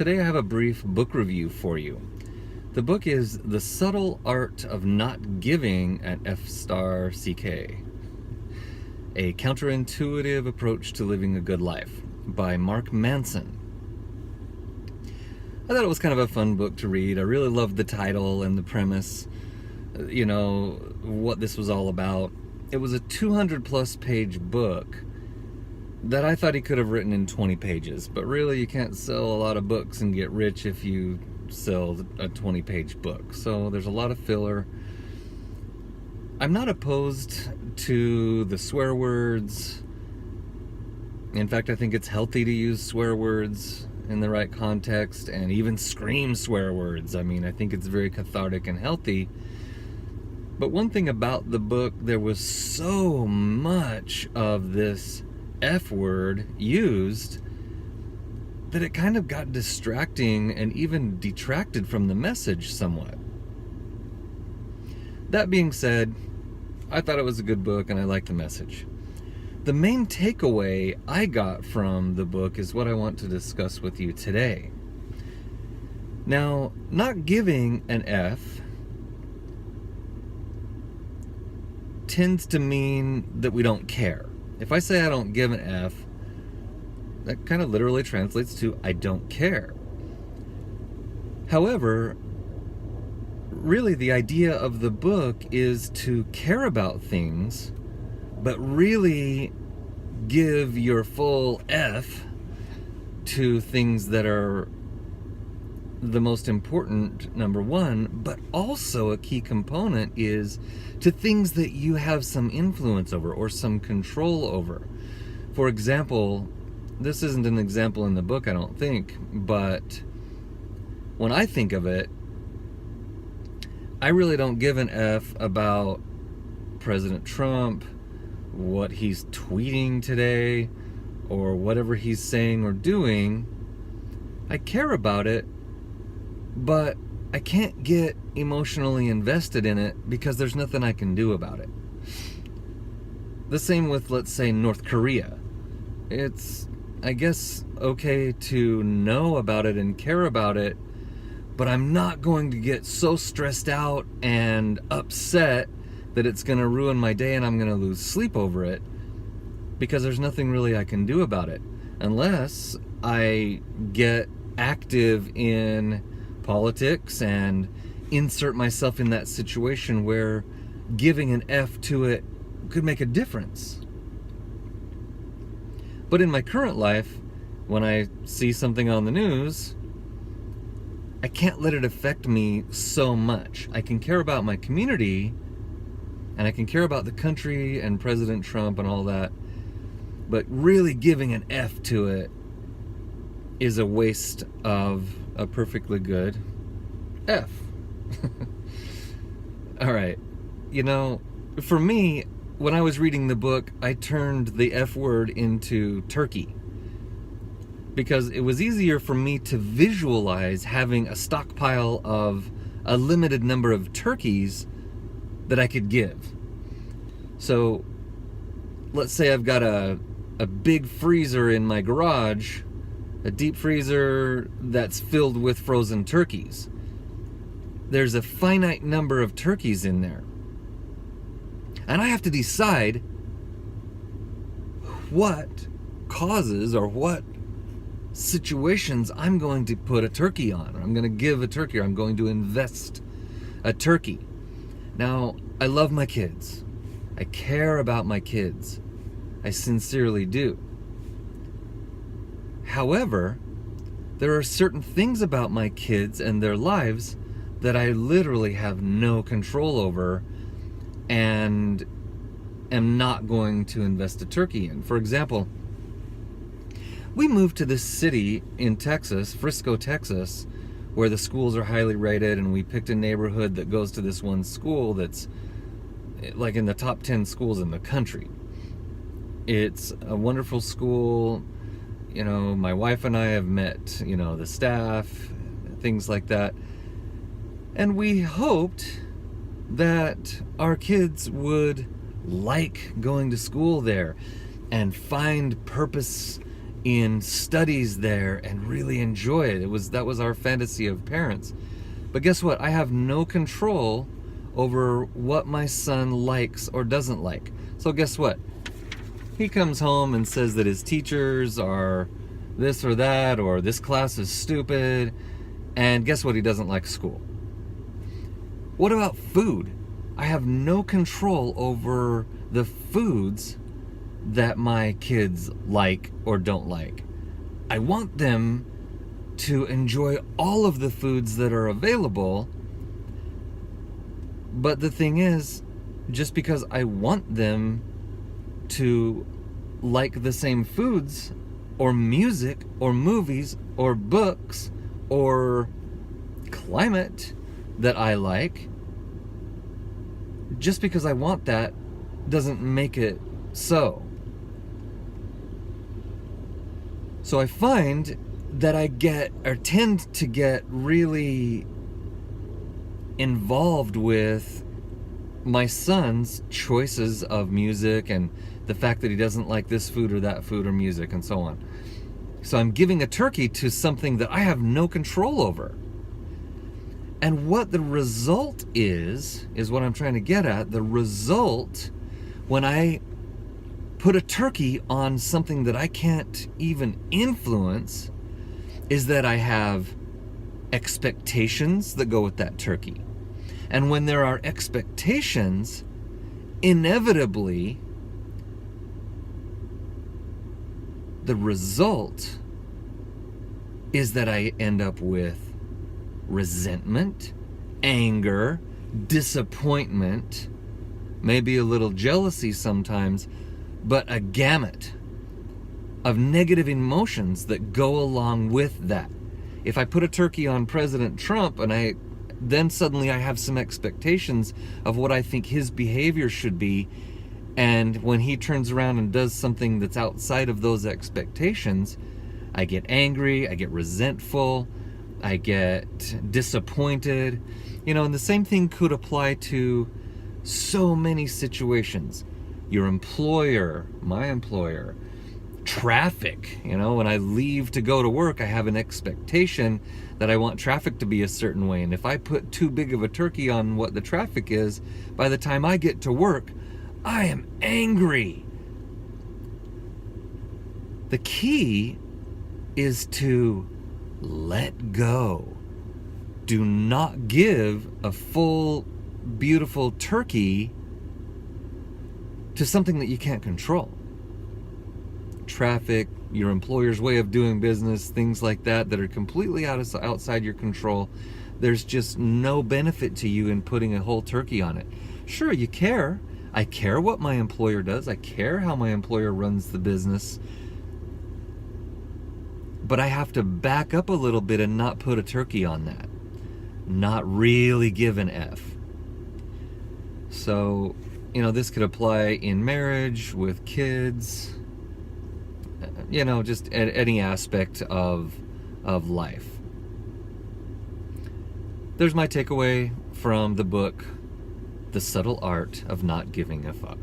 Today I have a brief book review for you. The book is The Subtle Art of Not Giving at F***, A Counterintuitive Approach to Living a Good Life by Mark Manson. I thought it was kind of a fun book to read. I really loved the title and the premise, what this was all about. It was a 200 plus page book that I thought he could have written in 20 pages, but really you can't sell a lot of books and get rich if you sell a 20-page book. So there's a lot of filler. I'm not opposed to the swear words. In fact, I think it's healthy to use swear words in the right context and even scream swear words. I mean, I think it's very cathartic and healthy. But one thing about the book, there was so much of this F word used that it kind of got distracting and even detracted from the message somewhat. That being said, I thought it was a good book and I liked the message. The main takeaway I got from the book is what I want to discuss with you today. Now, not giving an F tends to mean that we don't care. If I say I don't give an F, that kind of literally translates to I don't care. However, really the idea of the book is to care about things, but really give your full F to things that are the most important, number one, but also a key component is to things that you have some influence over or some control over. For example, this isn't an example in the book, I don't think, but when I think of it, I really don't give an F about President Trump, what he's tweeting today, or whatever he's saying or doing. I care about it, but I can't get emotionally invested in it because there's nothing I can do about it. The same with, let's say, North Korea. It's, I guess, okay to know about it and care about it, but I'm not going to get so stressed out and upset that it's going to ruin my day and I'm going to lose sleep over it because there's nothing really I can do about it unless I get active in politics and insert myself in that situation where giving an F to it could make a difference. But in my current life, when I see something on the news, I can't let it affect me so much. I can care about my community and I can care about the country and President Trump and all that, but really giving an F to it is a waste of a perfectly good F. All right. For me, when I was reading the book, I turned the F word into turkey because it was easier for me to visualize having a stockpile of a limited number of turkeys that I could give. So let's say I've got a big freezer in my garage, a deep freezer that's filled with frozen turkeys. There's a finite number of turkeys in there. And I have to decide what causes or what situations I'm going to put a turkey on. I'm going to give a turkey or I'm going to invest a turkey. Now, I love my kids. I care about my kids. I sincerely do. However, there are certain things about my kids and their lives that I literally have no control over and am not going to invest a turkey in. For example, we moved to this city in Texas, Frisco, Texas, where the schools are highly rated, and we picked a neighborhood that goes to this one school that's like in the top 10 schools in the country. It's a wonderful school. My wife and I have met, the staff, things like that. And we hoped that our kids would like going to school there and find purpose in studies there and really enjoy it. That was our fantasy of parents. But guess what? I have no control over what my son likes or doesn't like. So guess what? He comes home and says that his teachers are this or that, or this class is stupid, and guess what? He doesn't like school. What about food? I have no control over the foods that my kids like or don't like. I want them to enjoy all of the foods that are available, but the thing is, just because I want them to like the same foods or music or movies or books or climate that I like, just because I want that doesn't make it so. So I find that I tend to get really involved with my son's choices of music and the fact that he doesn't like this food or that food or music and so on. So I'm giving a turkey to something that I have no control over. And what the result is what I'm trying to get at. The result, when I put a turkey on something that I can't even influence, is that I have expectations that go with that turkey. And when there are expectations, inevitably, the result is that I end up with resentment, anger, disappointment, maybe a little jealousy sometimes, but a gamut of negative emotions that go along with that. If I put a turkey on President Trump and then suddenly I have some expectations of what I think his behavior should be, and when he turns around and does something that's outside of those expectations, I get angry, I get resentful, I get disappointed. And the same thing could apply to so many situations. Your employer, my employer, traffic. When I leave to go to work, I have an expectation that I want traffic to be a certain way. And if I put too big of a turkey on what the traffic is, by the time I get to work, I am angry. The key is to let go. Do not give a full, beautiful turkey to something that you can't control. Traffic, your employer's way of doing business, things like that are completely outside your control. There's just no benefit to you in putting a whole turkey on it. Sure, you care. I care what my employer does. I care how my employer runs the business. But I have to back up a little bit and not put a turkey on that. Not really give an F. So, this could apply in marriage, with kids, just at any aspect of life. There's my takeaway from the book, The Subtle Art of Not Giving a Fuck.